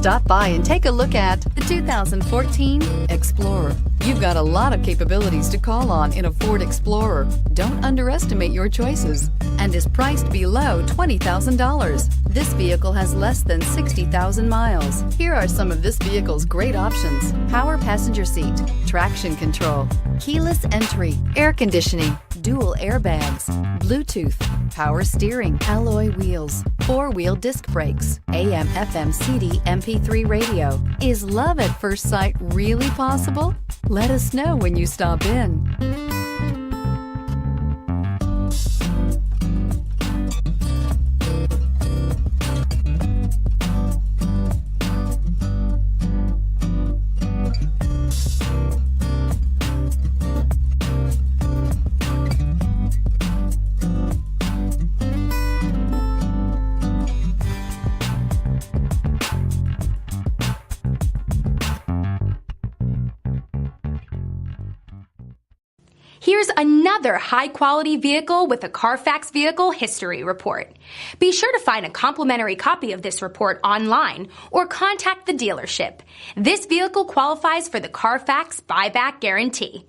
Stop by and take a look at the 2014 Explorer. You've got a lot of capabilities to call on in a Ford Explorer. Don't underestimate your choices, and is priced below $20,000. This vehicle has less than 60,000 miles. Here are some of this vehicle's great options: power passenger seat, traction control, keyless entry, air conditioning, dual airbags, Bluetooth, power steering, alloy wheels, four-wheel disc brakes, AM/FM CD MP3 radio. Is love at first sight really possible? Let us know when you stop in. Here's another high-quality vehicle with a CARFAX Vehicle History Report. Be sure to find a complimentary copy of this report online or contact the dealership. This vehicle qualifies for the CARFAX Buyback Guarantee.